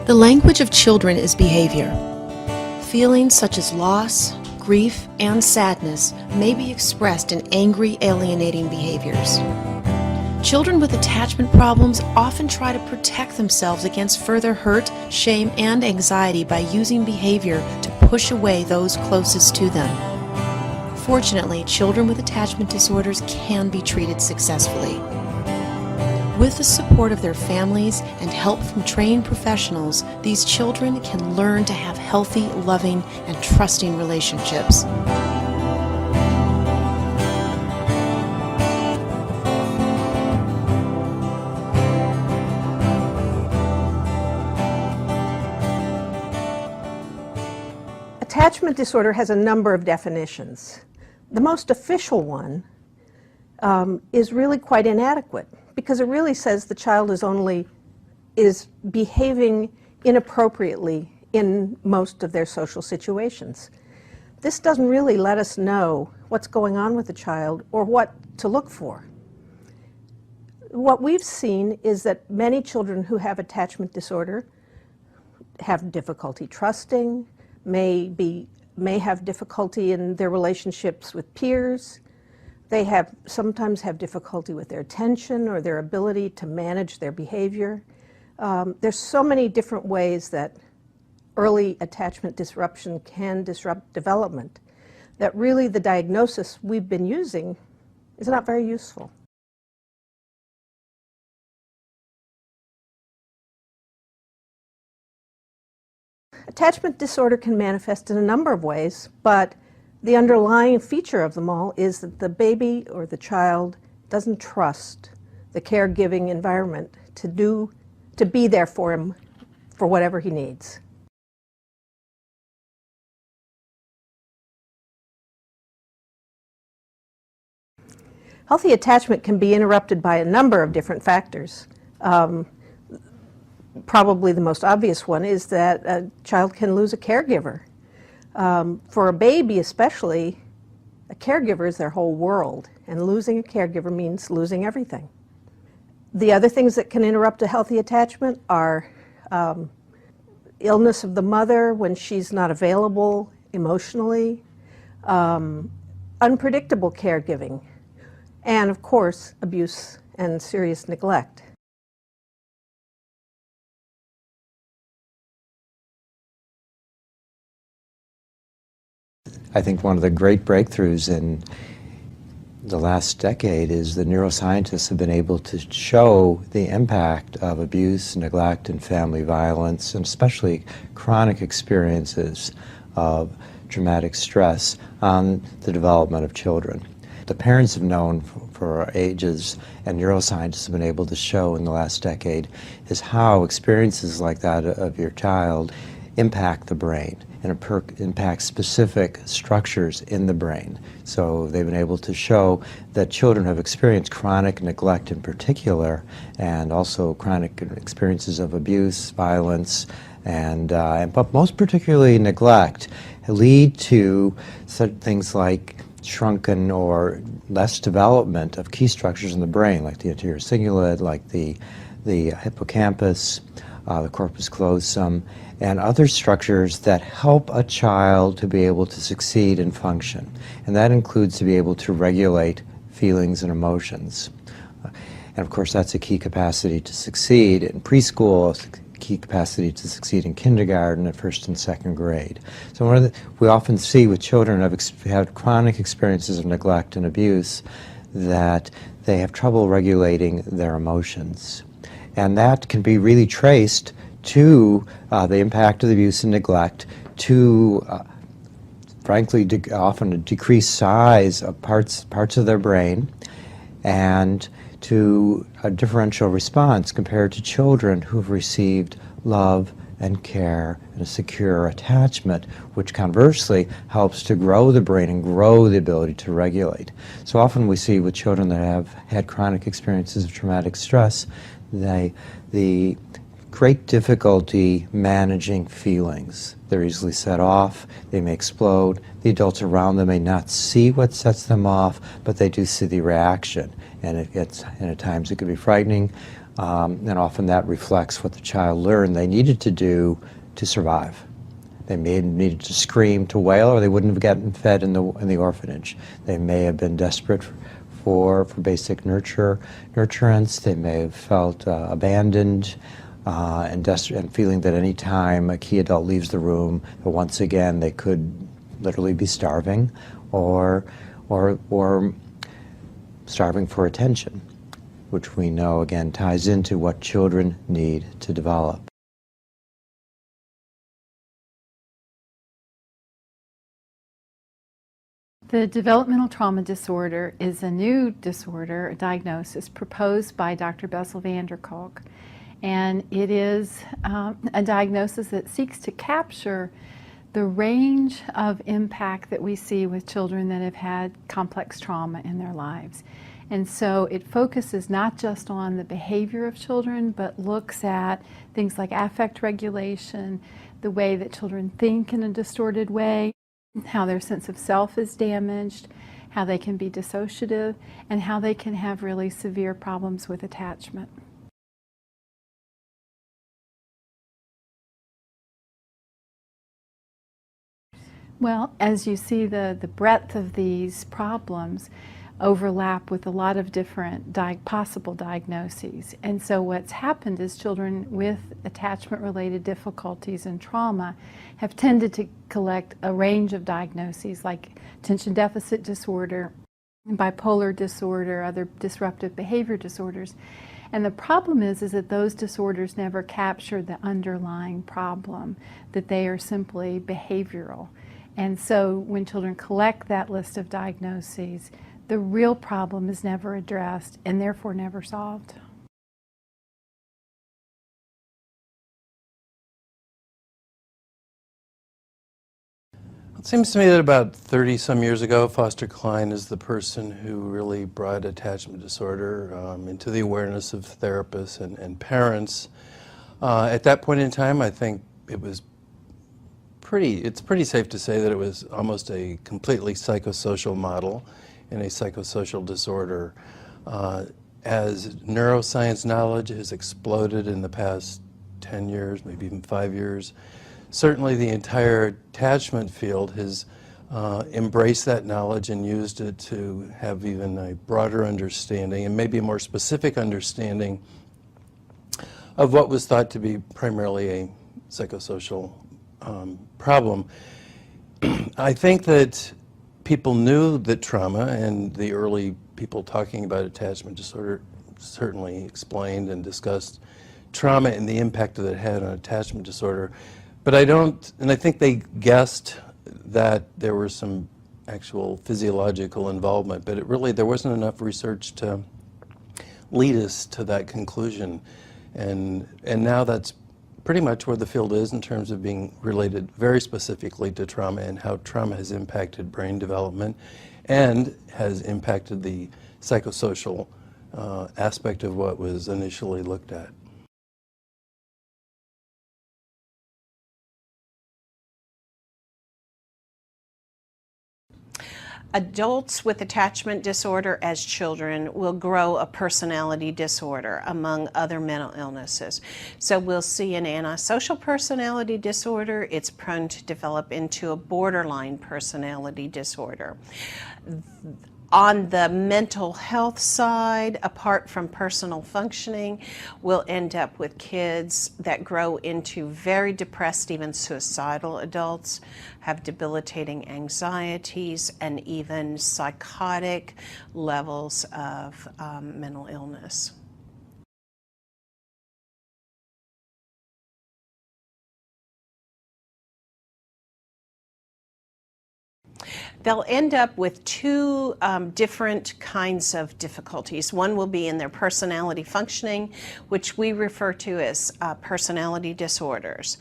The language of children is behavior. Feelings such as loss, grief, and sadness may be expressed in angry, alienating behaviors. Children with attachment problems often try to protect themselves against further hurt, shame, and anxiety by using behavior to push away those closest to them. Fortunately, children with attachment disorders can be treated successfully. With the support of their families and help from trained professionals, these children can learn to have healthy, loving, and trusting relationships. Attachment disorder has a number of definitions. The most official one is really quite inadequate, because it really says the child is behaving inappropriately in most of their social situations. This doesn't really let us know what's going on with the child or what to look for. What we've seen is that many children who have attachment disorder have difficulty trusting, may have difficulty in their relationships with peers. They sometimes have difficulty with their attention or their ability to manage their behavior. There's so many different ways that early attachment disruption can disrupt development that really the diagnosis we've been using is not very useful. Attachment disorder can manifest in a number of ways, but the underlying feature of them all is that the baby or the child doesn't trust the caregiving environment to be there for him for whatever he needs. Healthy attachment can be interrupted by a number of different factors. Probably the most obvious one is that a child can lose a caregiver. For a baby especially, a caregiver is their whole world, and losing a caregiver means losing everything. The other things that can interrupt a healthy attachment are illness of the mother when she's not available emotionally, unpredictable caregiving, and of course, abuse and serious neglect. I think one of the great breakthroughs in the last decade is the neuroscientists have been able to show the impact of abuse, neglect, and family violence, and especially chronic experiences of traumatic stress on the development of children. The parents have known for ages, and neuroscientists have been able to show in the last decade, is how experiences like that of your child impact the brain and impact specific structures in the brain. So they've been able to show that children have experienced chronic neglect in particular, and also chronic experiences of abuse, violence, but most particularly neglect, lead to such things like shrunken or less development of key structures in the brain, like the anterior cingulate, like the hippocampus, the corpus callosum, and other structures that help a child to be able to succeed and function. And that includes to be able to regulate feelings and emotions. And of course, that's a key capacity to succeed in preschool, a key capacity to succeed in kindergarten, at first and second grade. So we often see with children who have had chronic experiences of neglect and abuse that they have trouble regulating their emotions. And that can be really traced to the impact of the abuse and neglect, to frankly often a decreased size of parts of their brain, and to a differential response compared to children who've received love and care and a secure attachment, which conversely helps to grow the brain and grow the ability to regulate. So often we see with children that have had chronic experiences of traumatic stress, the great difficulty managing feelings. They're easily set off, they may explode, the adults around them may not see what sets them off, but they do see the reaction. and at times it could be frightening, and often that reflects what the child learned they needed to do to survive. They may have needed to scream, to wail, or they wouldn't have gotten fed in the orphanage. They may have been desperate for basic nurturance. They may have felt abandoned and feeling that any time a key adult leaves the room, that once again they could literally be starving or starving for attention, which we know again ties into what children need to develop. The developmental trauma disorder is a new disorder, a diagnosis proposed by Dr. Bessel van der Kolk, and it is a diagnosis that seeks to capture the range of impact that we see with children that have had complex trauma in their lives. And so it focuses not just on the behavior of children, but looks at things like affect regulation, the way that children think in a distorted way, how their sense of self is damaged, how they can be dissociative, and how they can have really severe problems with attachment. Well, as you see, the breadth of these problems overlap with a lot of different possible diagnoses. And so what's happened is children with attachment-related difficulties and trauma have tended to collect a range of diagnoses like attention deficit disorder, bipolar disorder, other disruptive behavior disorders. And the problem is that those disorders never capture the underlying problem, that they are simply behavioral. And so when children collect that list of diagnoses, the real problem is never addressed and therefore never solved. It seems to me that about 30-some years ago, Foster Cline is the person who really brought attachment disorder into the awareness of therapists and parents. At that point in time, I think it's pretty safe to say that it was almost a completely psychosocial model in a psychosocial disorder. As neuroscience knowledge has exploded in the past 10 years, maybe even 5 years, certainly the entire attachment field has embraced that knowledge and used it to have even a broader understanding and maybe a more specific understanding of what was thought to be primarily a psychosocial problem. I think that people knew that trauma, and the early people talking about attachment disorder certainly explained and discussed trauma and the impact that it had on attachment disorder. But I think they guessed that there was some actual physiological involvement, but there wasn't enough research to lead us to that conclusion. And now that's pretty much where the field is in terms of being related very specifically to trauma and how trauma has impacted brain development and has impacted the psychosocial aspect of what was initially looked at. Adults with attachment disorder as children will grow a personality disorder among other mental illnesses. So we'll see an antisocial personality disorder. It's prone to develop into a borderline personality disorder. On the mental health side, apart from personal functioning, we'll end up with kids that grow into very depressed, even suicidal adults, have debilitating anxieties, and even psychotic levels of mental illness. They'll end up with two different kinds of difficulties. One will be in their personality functioning, which we refer to as personality disorders.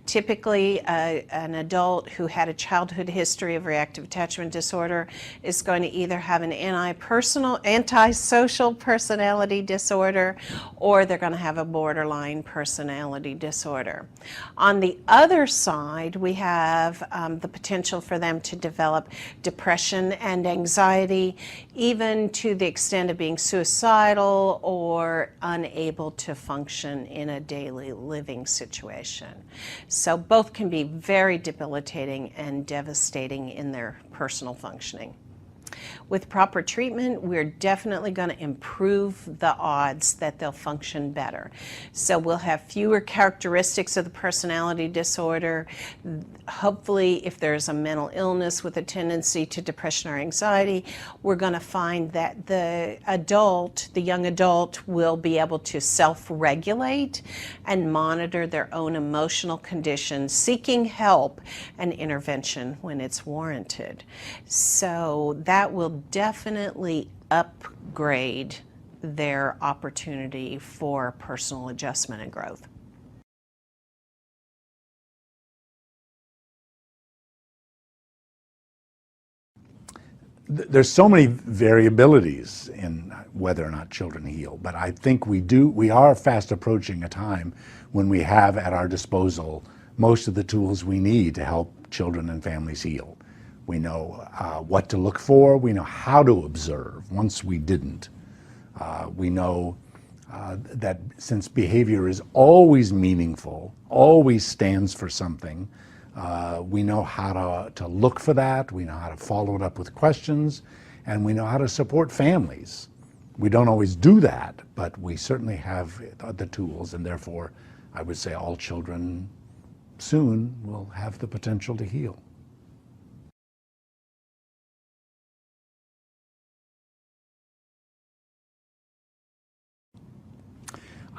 Typically, an adult who had a childhood history of reactive attachment disorder is going to either have an antisocial personality disorder, or they're going to have a borderline personality disorder. On the other side, we have the potential for them to develop depression and anxiety, even to the extent of being suicidal or unable to function in a daily living situation. So both can be very debilitating and devastating in their personal functioning. With proper treatment, we're definitely going to improve the odds that they'll function better. So we'll have fewer characteristics of the personality disorder. Hopefully, if there's a mental illness with a tendency to depression or anxiety, we're going to find that the young adult, will be able to self-regulate and monitor their own emotional conditions, seeking help and intervention when it's warranted. So that will definitely upgrade their opportunity for personal adjustment and growth. There's so many variabilities in whether or not children heal, but I think we are fast approaching a time when we have at our disposal most of the tools we need to help children and families heal. We know what to look for. We know how to observe once we didn't. We know that since behavior is always meaningful, always stands for something, we know how to look for that. We know how to follow it up with questions, and we know how to support families. We don't always do that, but we certainly have the tools, and therefore I would say all children soon will have the potential to heal.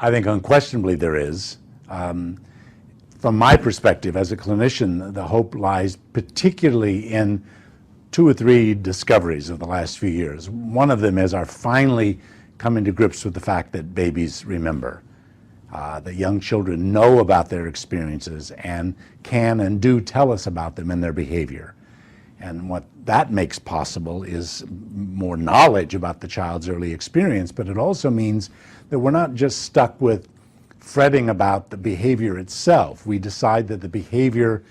I think unquestionably there is. From my perspective as a clinician, the hope lies particularly in 2 or 3 discoveries of the last few years. One of them is our finally coming to grips with the fact that babies remember, that young children know about their experiences and can and do tell us about them and their behavior. And what that makes possible is more knowledge about the child's early experience, but it also means that we're not just stuck with fretting about the behavior itself. We decide that the behavior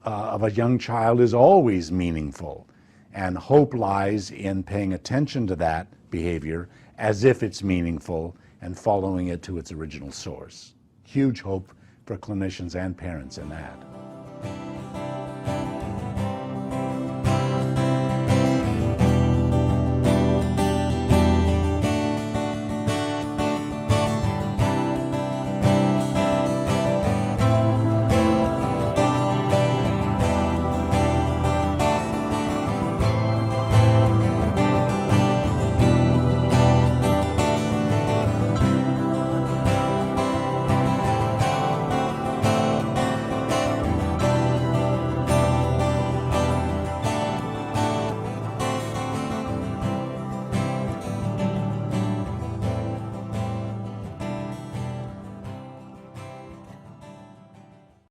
of a young child is always meaningful, and hope lies in paying attention to that behavior as if it's meaningful and following it to its original source. Huge hope for clinicians and parents in that.